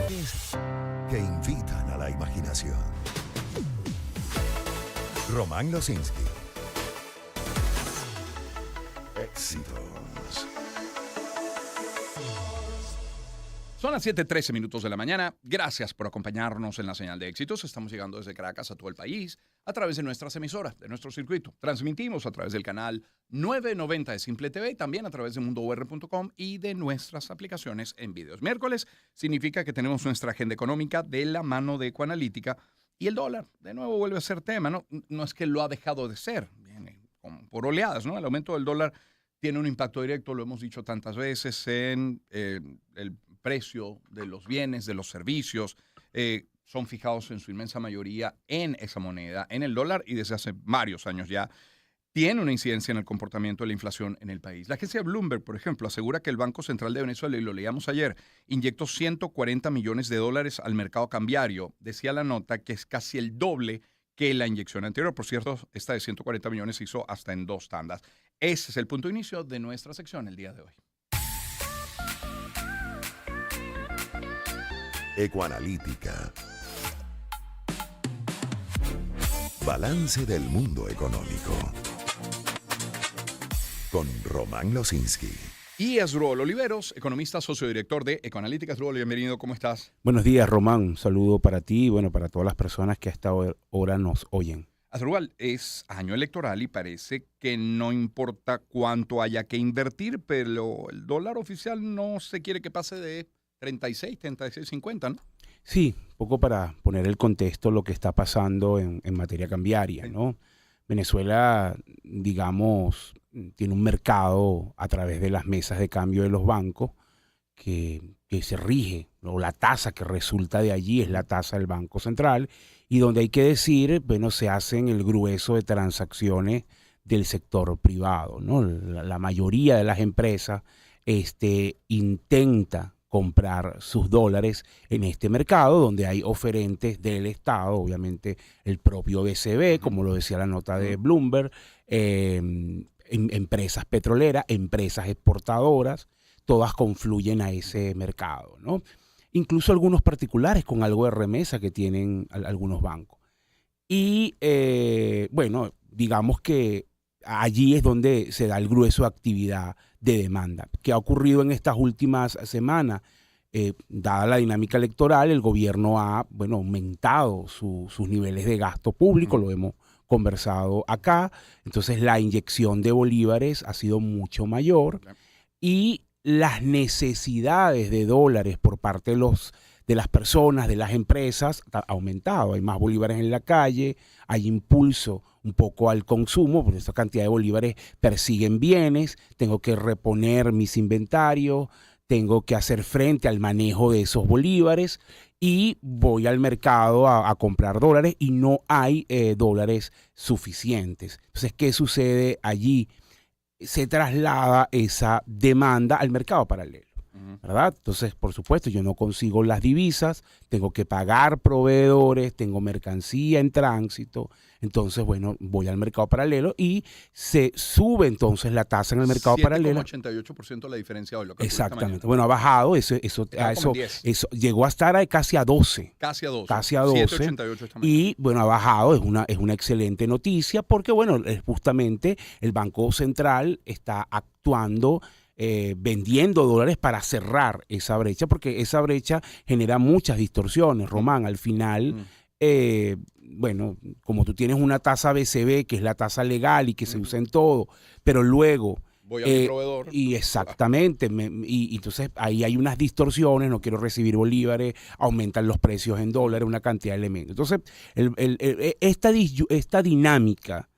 Que invitan a la imaginación. Román Losinski. Éxitos. Son las 7:13 minutos de la mañana. Gracias por acompañarnos en la señal de éxitos. Estamos llegando desde Caracas a todo el país a través de nuestras emisoras, de nuestro circuito. Transmitimos a través del canal 990 de Simple TV y también a través de mundour.com y de nuestras aplicaciones en videos. Miércoles significa que tenemos nuestra agenda económica de la mano de Ecoanalítica y el dólar, de nuevo, vuelve a ser tema. No es que lo ha dejado de ser, viene por oleadas, ¿no? El aumento del dólar tiene un impacto directo, lo hemos dicho tantas veces, en el precio de los bienes, de los servicios, son fijados en su inmensa mayoría en esa moneda, en el dólar, y desde hace varios años ya tiene una incidencia en el comportamiento de la inflación en el país. La agencia Bloomberg, por ejemplo, asegura que el Banco Central de Venezuela, y lo leíamos ayer, inyectó $140 millones al mercado cambiario. Decía la nota que es casi el doble que la inyección anterior. Por cierto, esta de 140 millones se hizo hasta en 2 tandas. Ese es el punto de inicio de nuestra sección el día de hoy. Ecoanalítica. Balance del mundo económico. Con Román Losinski. Y Asdrúbal Oliveros, economista, socio director de Ecoanalítica. Asdrúbal, bienvenido, ¿cómo estás? Buenos días, Román. Un saludo para ti y bueno, para todas las personas que a esta hora nos oyen. Asdrúbal, es año electoral y parece que no importa cuánto haya que invertir, pero el dólar oficial no se quiere que pase de 36.50, ¿no? Sí, un poco para poner el contexto lo que está pasando en materia cambiaria, ¿no? Venezuela, digamos, tiene un mercado a través de las mesas de cambio de los bancos que se rige, o la tasa que resulta de allí es la tasa del Banco Central, y donde hay que decir, bueno, se hacen el grueso de transacciones del sector privado, ¿no? La mayoría de las empresas intenta comprar sus dólares en este mercado donde hay oferentes del Estado, obviamente el propio BCB, como lo decía la nota de Bloomberg, empresas petroleras, empresas exportadoras, todas confluyen a ese mercado, ¿no? Incluso algunos particulares con algo de remesa que tienen algunos bancos. Y bueno, digamos que allí es donde se da el grueso de actividad de demanda. ¿Qué ha ocurrido en estas últimas semanas? Dada la dinámica electoral, el gobierno ha aumentado sus niveles de gasto público, lo hemos conversado acá. Entonces la inyección de bolívares ha sido mucho mayor y las necesidades de dólares por parte de las personas, de las empresas, ha aumentado. Hay más bolívares en la calle, hay impulso un poco al consumo, porque esta cantidad de bolívares persiguen bienes, tengo que reponer mis inventarios, tengo que hacer frente al manejo de esos bolívares y voy al mercado a comprar dólares y no hay dólares suficientes. Entonces, ¿qué sucede allí? Se traslada esa demanda al mercado paralelo, ¿verdad? Entonces, por supuesto, yo no consigo las divisas, tengo que pagar proveedores, tengo mercancía en tránsito. Entonces, bueno, voy al mercado paralelo y se sube entonces la tasa en el mercado paralelo. 7,88% la diferencia hoy. Exactamente. Bueno, ha bajado, eso llegó a estar casi a 12. Casi a 12. Casi a 12. 7,88 esta mañana. Y bueno, ha bajado, es una excelente noticia porque, bueno, justamente el Banco Central está actuando vendiendo dólares para cerrar esa brecha, porque esa brecha genera muchas distorsiones, Román. Al final, bueno, como tú tienes una tasa BCB, que es la tasa legal y que se usa en todo, pero luego voy a mi proveedor. Y exactamente, y entonces ahí hay unas distorsiones, no quiero recibir bolívares, aumentan los precios en dólares, una cantidad de elementos. Entonces, esta dinámica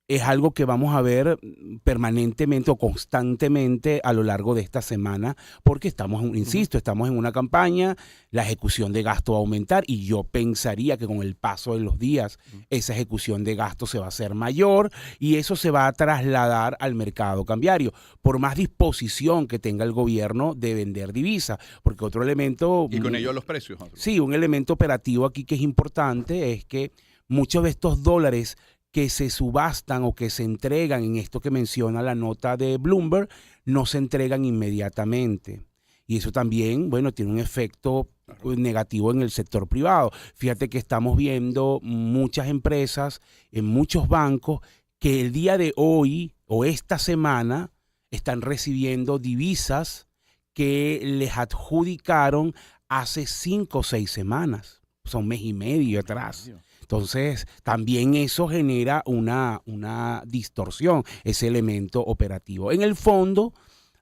es algo que vamos a ver permanentemente o constantemente a lo largo de esta semana, porque estamos en una campaña, la ejecución de gasto va a aumentar y yo pensaría que con el paso de los días esa ejecución de gasto se va a hacer mayor y eso se va a trasladar al mercado cambiario, por más disposición que tenga el gobierno de vender divisas, porque otro elemento... Y con ello los precios. Sí, un elemento operativo aquí que es importante es que muchos de estos dólares que se subastan o que se entregan en esto que menciona la nota de Bloomberg, no se entregan inmediatamente. Y eso también, bueno, tiene un efecto negativo en el sector privado. Fíjate que estamos viendo muchas empresas en muchos bancos que el día de hoy o esta semana están recibiendo divisas que les adjudicaron hace 5 o 6 semanas, o sea, un mes y medio atrás. Entonces, también eso genera una distorsión, ese elemento operativo. En el fondo,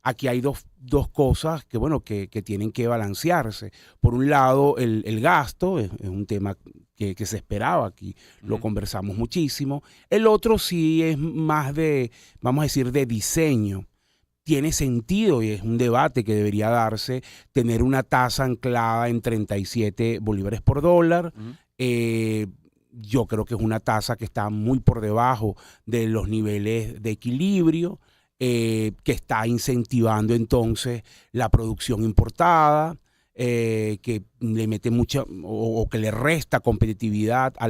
aquí hay dos cosas que, bueno, que tienen que balancearse. Por un lado, el gasto es un tema que se esperaba, aquí lo conversamos muchísimo. El otro sí es más de, vamos a decir, de diseño. Tiene sentido y es un debate que debería darse, tener una tasa anclada en 37 bolívares por dólar. Yo creo que es una tasa que está muy por debajo de los niveles de equilibrio, que está incentivando entonces la producción importada, que le mete mucha o que le resta competitividad a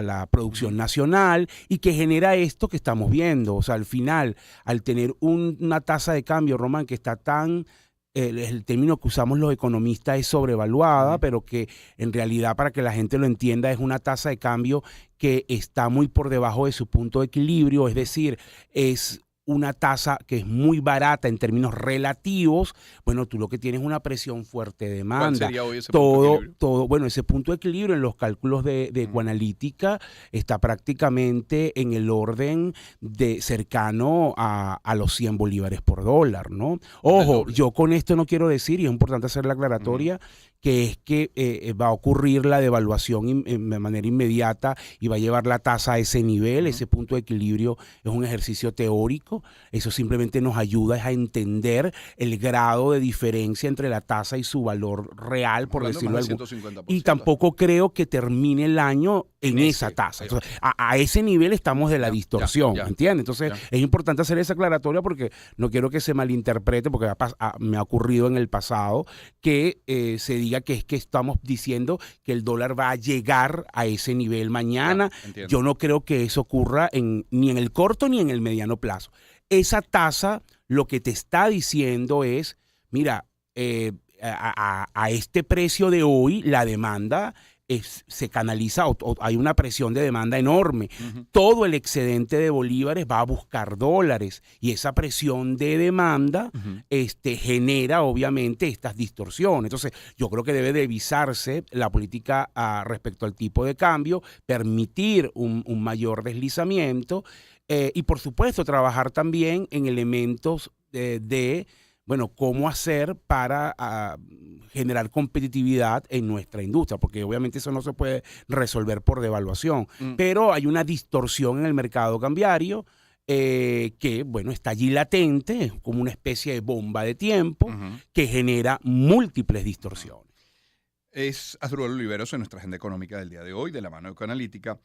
la producción nacional y que genera esto que estamos viendo. O sea, al final, al tener una tasa de cambio, Román, que está tan, el término que usamos los economistas es sobrevaluada, pero que en realidad, para que la gente lo entienda, es una tasa de cambio que está muy por debajo de su punto de equilibrio, es decir, es una tasa que es muy barata en términos relativos. Bueno, tú lo que tienes es una presión fuerte de demanda. ¿Cuál sería hoy ese punto de equilibrio? Bueno, ese punto de equilibrio en los cálculos de Ecoanalítica está prácticamente en el orden de cercano a los 100 bolívares por dólar, ¿no? Ojo, yo con esto no quiero decir, y es importante hacer la aclaratoria, que es que va a ocurrir la devaluación de manera inmediata y va a llevar la tasa a ese nivel. Ese punto de equilibrio es un ejercicio teórico. Eso simplemente nos ayuda a entender el grado de diferencia entre la tasa y su valor real, por decirlo así. Y tampoco creo que termine el año en esa tasa. Entonces, a ese nivel estamos de la distorsión, ¿entiendes? Entonces, es importante hacer esa aclaratoria porque no quiero que se malinterprete, porque me ha ocurrido en el pasado que se diga que es que estamos diciendo que el dólar va a llegar a ese nivel mañana. Yo no creo que eso ocurra ni en el corto ni en el mediano plazo. Esa tasa lo que te está diciendo es, mira, a este precio de hoy la demanda se canaliza, o hay una presión de demanda enorme. Todo el excedente de bolívares va a buscar dólares y esa presión de demanda genera obviamente estas distorsiones. Entonces yo creo que debe revisarse la política respecto al tipo de cambio, permitir un mayor deslizamiento y por supuesto trabajar también en elementos bueno, cómo hacer para generar competitividad en nuestra industria, porque obviamente eso no se puede resolver por devaluación, pero hay una distorsión en el mercado cambiario que, bueno, está allí latente, es como una especie de bomba de tiempo que genera múltiples distorsiones. Es Asdrúbal Oliveros en nuestra agenda económica del día de hoy, de la mano de Ecoanalítica.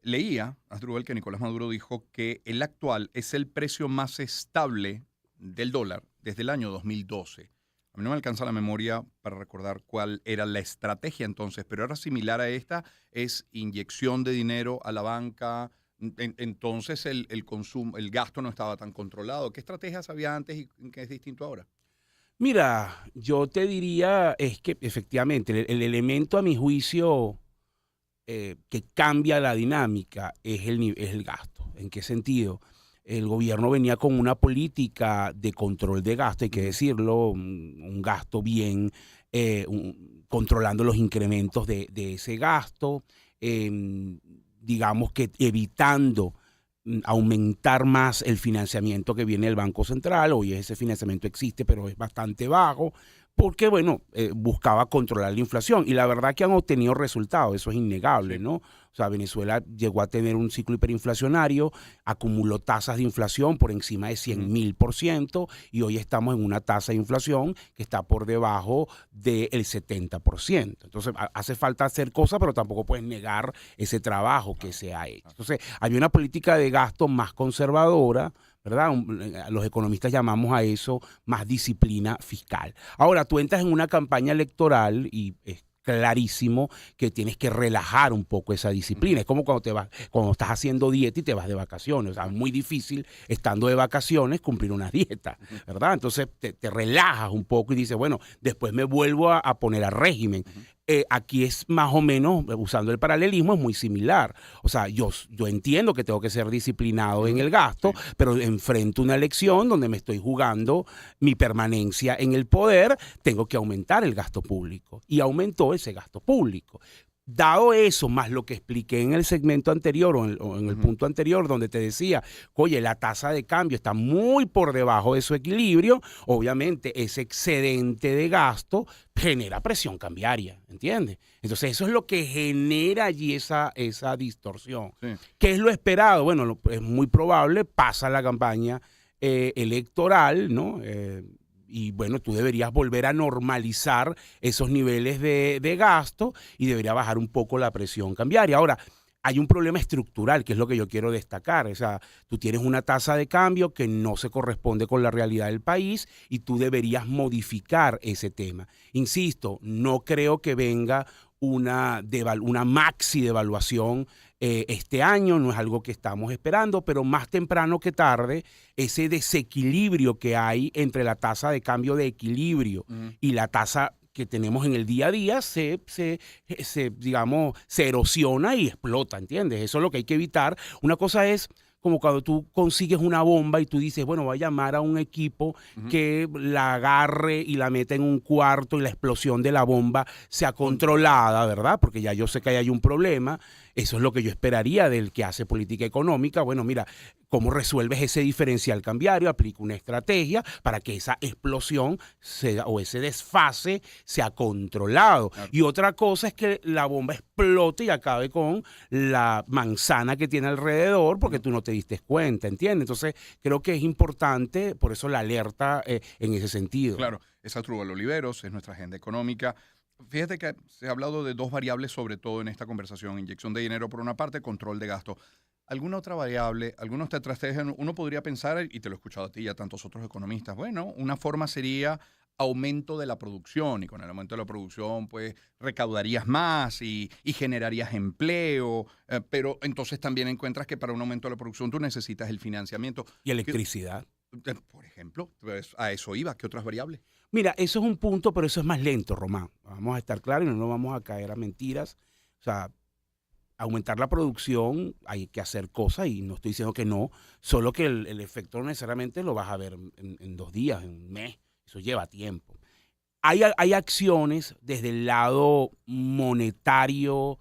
Leía, Asdrúbal, que Nicolás Maduro dijo que el actual es el precio más estable del dólar desde el año 2012. A mí no me alcanza la memoria para recordar cuál era la estrategia entonces, pero era similar a esta, es inyección de dinero a la banca. Entonces el consumo, el gasto no estaba tan controlado. ¿Qué estrategias había antes y qué es distinto ahora? Mira, yo te diría es que efectivamente el elemento a mi juicio que cambia la dinámica es el gasto. ¿En qué sentido? El gobierno venía con una política de control de gasto, hay que decirlo, un gasto bien, controlando los incrementos de ese gasto, digamos que evitando aumentar más el financiamiento que viene del Banco Central. Hoy ese financiamiento existe, pero es bastante bajo, porque, bueno, buscaba controlar la inflación. Y la verdad que han obtenido resultados, eso es innegable, ¿no? O sea, Venezuela llegó a tener un ciclo hiperinflacionario, acumuló tasas de inflación por encima de 100.000% y hoy estamos en una tasa de inflación que está por debajo del 70%. Entonces, hace falta hacer cosas, pero tampoco puedes negar ese trabajo que se ha hecho. Entonces, hay una política de gasto más conservadora, ¿verdad? Los economistas llamamos a eso más disciplina fiscal. Ahora, tú entras en una campaña electoral y clarísimo que tienes que relajar un poco esa disciplina. Es como cuando estás haciendo dieta y te vas de vacaciones. O sea, es muy difícil estando de vacaciones cumplir una dieta, ¿verdad? Entonces te relajas un poco y dices, bueno, después me vuelvo a poner a régimen. Aquí es más o menos, usando el paralelismo, es muy similar. O sea, yo entiendo que tengo que ser disciplinado en el gasto, pero enfrento una elección donde me estoy jugando mi permanencia en el poder, tengo que aumentar el gasto público. Y aumentó ese gasto público. Dado eso, más lo que expliqué en el segmento anterior o en el punto anterior, donde te decía, oye, la tasa de cambio está muy por debajo de su equilibrio, obviamente ese excedente de gasto genera presión cambiaria, ¿entiendes? Entonces eso es lo que genera allí esa distorsión. Sí. ¿Qué es lo esperado? Bueno, es muy probable, pasa la campaña electoral, ¿no? Y bueno, tú deberías volver a normalizar esos niveles de gasto y debería bajar un poco la presión cambiaria. Ahora, hay un problema estructural, que es lo que yo quiero destacar. O sea, tú tienes una tasa de cambio que no se corresponde con la realidad del país y tú deberías modificar ese tema. Insisto, no creo que venga una maxi devaluación este año, no es algo que estamos esperando, pero más temprano que tarde, ese desequilibrio que hay entre la tasa de cambio de equilibrio y la tasa que tenemos en el día a día digamos, se erosiona y explota, ¿entiendes? Eso es lo que hay que evitar. Una cosa es como cuando tú consigues una bomba y tú dices, bueno, voy a llamar a un equipo que la agarre y la meta en un cuarto y la explosión de la bomba sea controlada, ¿verdad? Porque ya yo sé que hay un problema. Eso es lo que yo esperaría del que hace política económica. Bueno, mira, ¿cómo resuelves ese diferencial cambiario? Aplica una estrategia para que esa explosión o ese desfase sea controlado. Claro. Y otra cosa es que la bomba explote y acabe con la manzana que tiene alrededor porque tú no te diste cuenta, ¿entiendes? Entonces, creo que es importante, por eso la alerta en ese sentido. Claro, es Asdrúbal Oliveros, es nuestra agenda económica. Fíjate que se ha hablado de dos variables, sobre todo en esta conversación: inyección de dinero por una parte, control de gasto. ¿Alguna otra variable, alguna otra estrategia? Uno podría pensar, y te lo he escuchado a ti y a tantos otros economistas, bueno, una forma sería aumento de la producción, y con el aumento de la producción pues recaudarías más y generarías empleo, pero entonces también encuentras que para un aumento de la producción tú necesitas el financiamiento. Y electricidad. Por ejemplo, pues a eso iba. ¿Qué otras variables? Mira, eso es un punto, pero eso es más lento, Román. Vamos a estar claros y no nos vamos a caer a mentiras. O sea, aumentar la producción, hay que hacer cosas y no estoy diciendo que no, solo que el efecto no necesariamente lo vas a ver en 2 días, en un mes. Eso lleva tiempo. Hay acciones desde el lado monetario,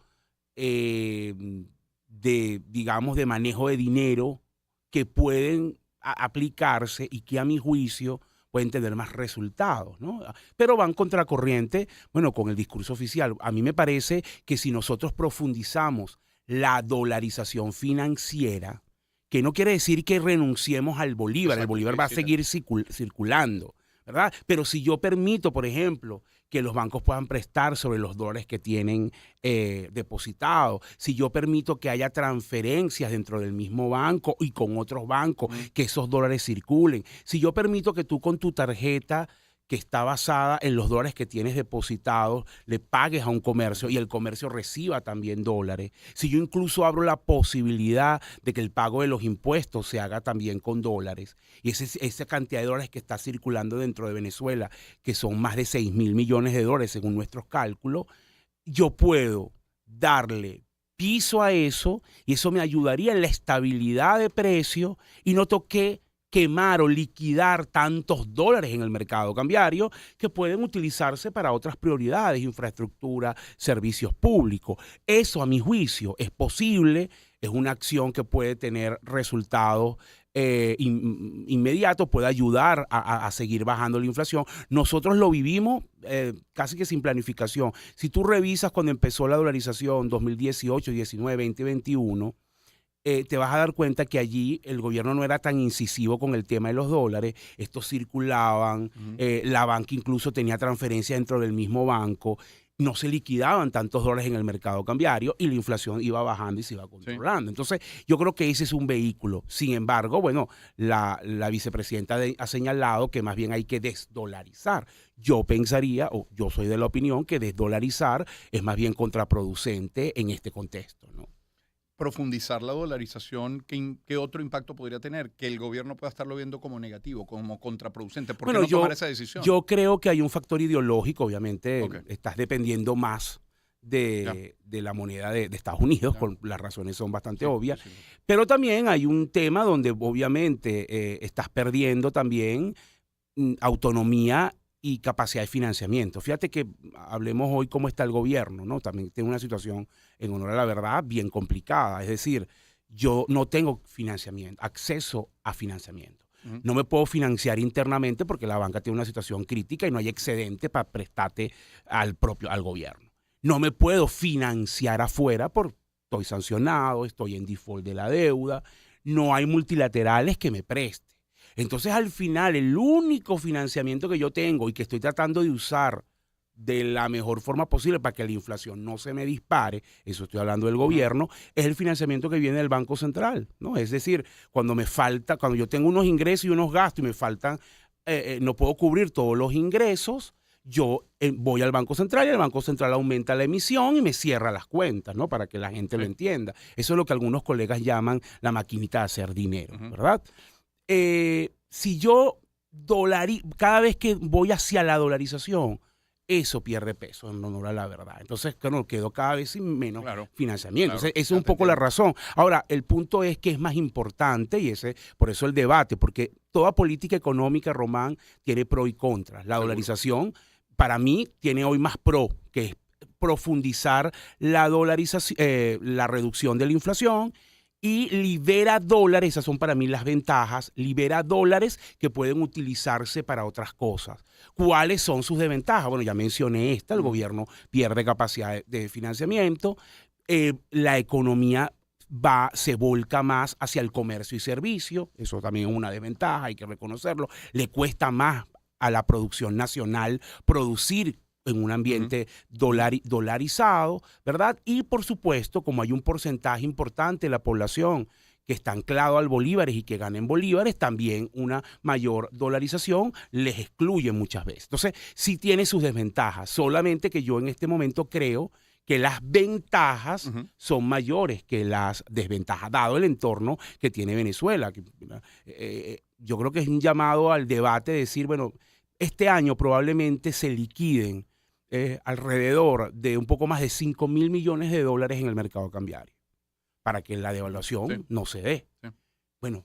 digamos, de manejo de dinero que pueden aplicarse y que a mi juicio pueden tener más resultados, ¿no? Pero van contracorriente, bueno, con el discurso oficial. A mí me parece que si nosotros profundizamos la dolarización financiera, que no quiere decir que renunciemos al bolívar, el bolívar va a seguir circulando, ¿verdad? Pero si yo permito, por ejemplo, que los bancos puedan prestar sobre los dólares que tienen depositados, si yo permito que haya transferencias dentro del mismo banco y con otros bancos, que esos dólares circulen, si yo permito que tú con tu tarjeta que está basada en los dólares que tienes depositados, le pagues a un comercio y el comercio reciba también dólares. Si yo incluso abro la posibilidad de que el pago de los impuestos se haga también con dólares, y esa cantidad de dólares que está circulando dentro de Venezuela, que son más de 6.000 millones de dólares según nuestros cálculos, yo puedo darle piso a eso y eso me ayudaría en la estabilidad de precio y no toqué quemar o liquidar tantos dólares en el mercado cambiario que pueden utilizarse para otras prioridades, infraestructura, servicios públicos. Eso, a mi juicio, es posible, es una acción que puede tener resultados inmediatos, puede ayudar a seguir bajando la inflación. Nosotros lo vivimos casi que sin planificación. Si tú revisas cuando empezó la dolarización 2018, 19, 20, 21, te vas a dar cuenta que allí el gobierno no era tan incisivo con el tema de los dólares. Estos circulaban, la banca incluso tenía transferencia dentro del mismo banco. no se liquidaban tantos dólares en el mercado cambiario y la inflación iba bajando y se iba controlando. Entonces, yo creo que ese es un vehículo. Sin embargo, bueno, la vicepresidenta ha señalado que más bien hay que desdolarizar. Yo pensaría, o yo soy de la opinión, que desdolarizar es más bien contraproducente en este contexto, ¿no? Profundizar la dolarización, ¿qué otro impacto podría tener? Que el gobierno pueda estarlo viendo como negativo, como contraproducente. ¿Por qué no tomar esa decisión? Yo creo que hay un factor ideológico, obviamente. Estás dependiendo más de la moneda de Estados Unidos, las razones son bastante obvias. Sí. Pero también hay un tema donde obviamente estás perdiendo también autonomía y capacidad de financiamiento. Fíjate que hablemos hoy cómo está el gobierno, ¿no? También tiene una situación, en honor a la verdad, bien complicada. Es decir, yo no tengo financiamiento, acceso a financiamiento. No me puedo financiar internamente porque la banca tiene una situación crítica y no hay excedente para prestarte al gobierno. No me puedo financiar afuera porque estoy sancionado, estoy en default de la deuda, no hay multilaterales que me presten. Entonces, al final, el único financiamiento que yo tengo y que estoy tratando de usar de la mejor forma posible para que la inflación no se me dispare, eso estoy hablando del gobierno, es el financiamiento que viene del Banco Central, ¿no? Es decir, cuando yo tengo unos ingresos y unos gastos y me faltan, no puedo cubrir todos los ingresos, yo voy al Banco Central y el Banco Central aumenta la emisión y me cierra las cuentas, ¿no? Para que la gente lo entienda. Eso es lo que algunos colegas llaman la maquinita de hacer dinero, ¿verdad? Si yo cada vez que voy hacia la dolarización, eso pierde peso, en honor a la verdad. Entonces, claro, quedo cada vez sin menos financiamiento. Entonces, esa es un poco la razón. Ahora, el punto es que es más importante, y por eso el debate, porque toda política económica, Román, tiene pro y contra. La dolarización, para mí, tiene hoy más pro, que es profundizar la dolarización, la reducción de la inflación, y libera dólares, esas son para mí las ventajas, libera dólares que pueden utilizarse para otras cosas. ¿Cuáles son sus desventajas? Bueno, ya mencioné esta, el gobierno pierde capacidad de financiamiento, la economía se volca más hacia el comercio y servicio, eso también es una desventaja, hay que reconocerlo, le cuesta más a la producción nacional producir en un ambiente dolarizado, ¿verdad? Y por supuesto, como hay un porcentaje importante de la población que está anclado al bolívares y que gana en bolívares, también una mayor dolarización les excluye muchas veces. Entonces, sí tiene sus desventajas, solamente que yo en este momento creo que las ventajas son mayores que las desventajas, dado el entorno que tiene Venezuela. Yo creo que es un llamado al debate de decir, bueno, este año probablemente se liquiden alrededor de un poco más de 5.000 millones de dólares en el mercado cambiario para que la devaluación no se dé. Bueno,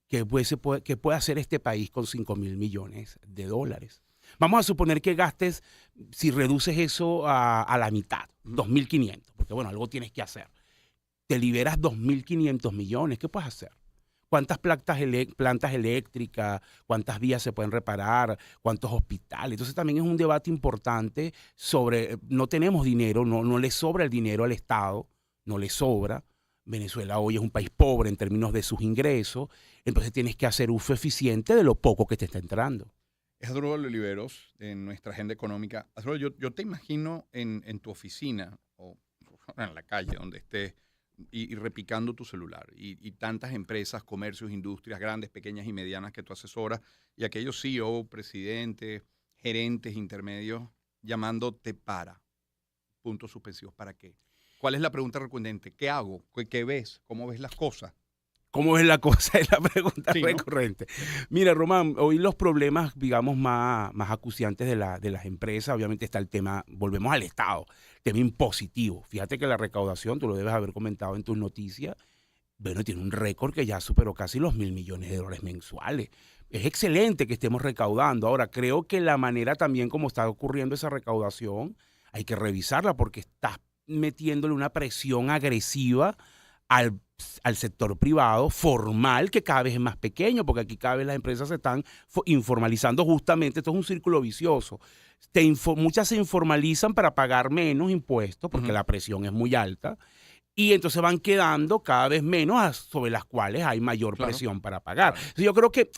¿qué puede hacer este país con 5.000 millones de dólares? Vamos a suponer que gastes, si reduces eso a la mitad, 2.500, porque bueno, algo tienes que hacer. Te liberas 2.500 millones, ¿qué puedes hacer? ¿Cuántas plantas eléctricas, cuántas vías se pueden reparar, cuántos hospitales? Entonces también es un debate importante sobre, no tenemos dinero, no le sobra el dinero al Estado, no le sobra. Venezuela hoy es un país pobre en términos de sus ingresos, entonces tienes que hacer uso eficiente de lo poco que te está entrando. Es Asdrúbal Oliveros en nuestra agenda económica. Asdrúbal, yo te imagino en tu oficina o en la calle donde estés, y repicando tu celular y tantas empresas, comercios, industrias grandes, pequeñas y medianas que tú asesoras y aquellos CEO, presidentes, gerentes, intermedios llamándote para puntos suspensivos. ¿Para qué? ¿Cuál es la pregunta recurrente? ¿Qué hago? ¿Qué ves? ¿Cómo ves las cosas? ¿Cómo ves la cosa? Es la pregunta recurrente. ¿No? Mira, Román, hoy los problemas, digamos, más acuciantes de las empresas, obviamente está el tema, volvemos al Estado, tema impositivo. Fíjate que la recaudación, tú lo debes haber comentado en tus noticias, bueno, tiene un récord que ya superó casi los 1.000 millones de dólares mensuales. Es excelente que estemos recaudando. Ahora, creo que la manera también como está ocurriendo esa recaudación, hay que revisarla porque estás metiéndole una presión agresiva al sector privado formal, que cada vez es más pequeño, porque aquí cada vez las empresas se están informalizando justamente. Esto es un círculo vicioso. Muchas se informalizan para pagar menos impuestos, porque la presión es muy alta, y entonces van quedando cada vez menos sobre las cuales hay mayor presión para pagar. Entonces yo creo que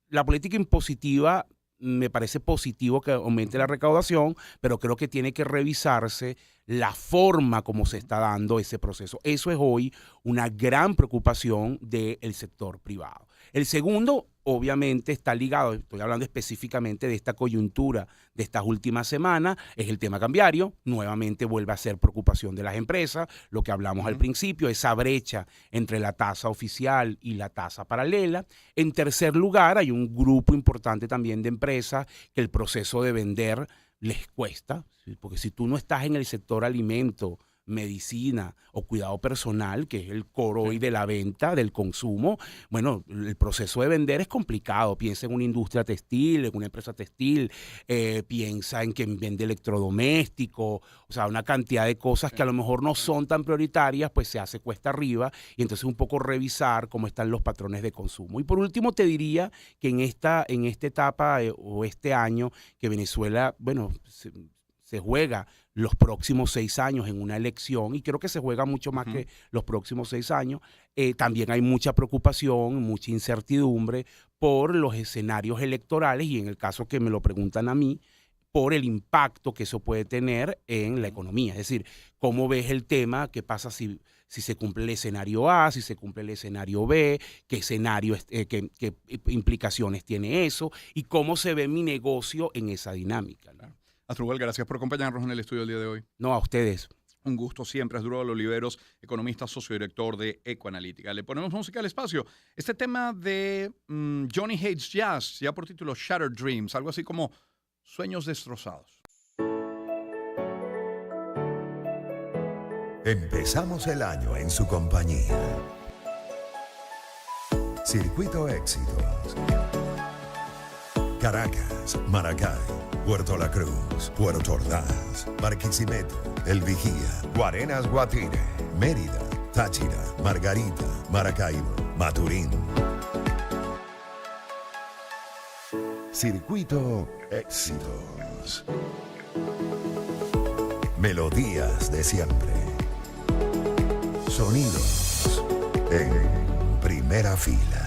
la política impositiva me parece positivo que aumente la recaudación, pero creo que tiene que revisarse la forma como se está dando ese proceso. Eso es hoy una gran preocupación del sector privado. El segundo, obviamente, está ligado, estoy hablando específicamente de esta coyuntura de estas últimas semanas, es el tema cambiario. Nuevamente vuelve a ser preocupación de las empresas, lo que hablamos al principio, esa brecha entre la tasa oficial y la tasa paralela. En tercer lugar, hay un grupo importante también de empresas que el proceso de vender les cuesta, ¿sí? Porque si tú no estás en el sector alimento, medicina o cuidado personal, que es el core hoy de la venta, del consumo, bueno, el proceso de vender es complicado. Piensa en una industria textil, en una empresa textil, piensa en quien vende electrodomésticos, o sea, una cantidad de cosas que a lo mejor no son tan prioritarias, pues se hace cuesta arriba, y entonces un poco revisar cómo están los patrones de consumo. Y por último te diría que en esta etapa o este año que Venezuela, bueno, se juega los próximos 6 años en una elección, y creo que se juega mucho más que los próximos 6 años. También hay mucha preocupación, mucha incertidumbre por los escenarios electorales, y en el caso que me lo preguntan a mí, por el impacto que eso puede tener en la economía. Es decir, ¿cómo ves el tema? ¿Qué pasa si se cumple el escenario A, si se cumple el escenario B? ¿Qué escenario, qué implicaciones tiene eso? ¿Y cómo se ve mi negocio en esa dinámica, ¿no? Asdrúbal, gracias por acompañarnos en el estudio del día de hoy. No, a ustedes. Un gusto siempre, Asdrúbal Oliveros, economista, socio director de Ecoanalítica. Le ponemos música al espacio. Este tema de Johnny Hates Jazz, ya por título Shattered Dreams, algo así como Sueños Destrozados. Empezamos el año en su compañía. Circuito Éxitos. Caracas, Maracay, Puerto La Cruz, Puerto Ordaz, Barquisimeto, El Vigía, Guarenas, Guatire, Mérida, Táchira, Margarita, Maracaibo, Maturín. Circuito Éxitos. Melodías de siempre. Sonidos en primera fila.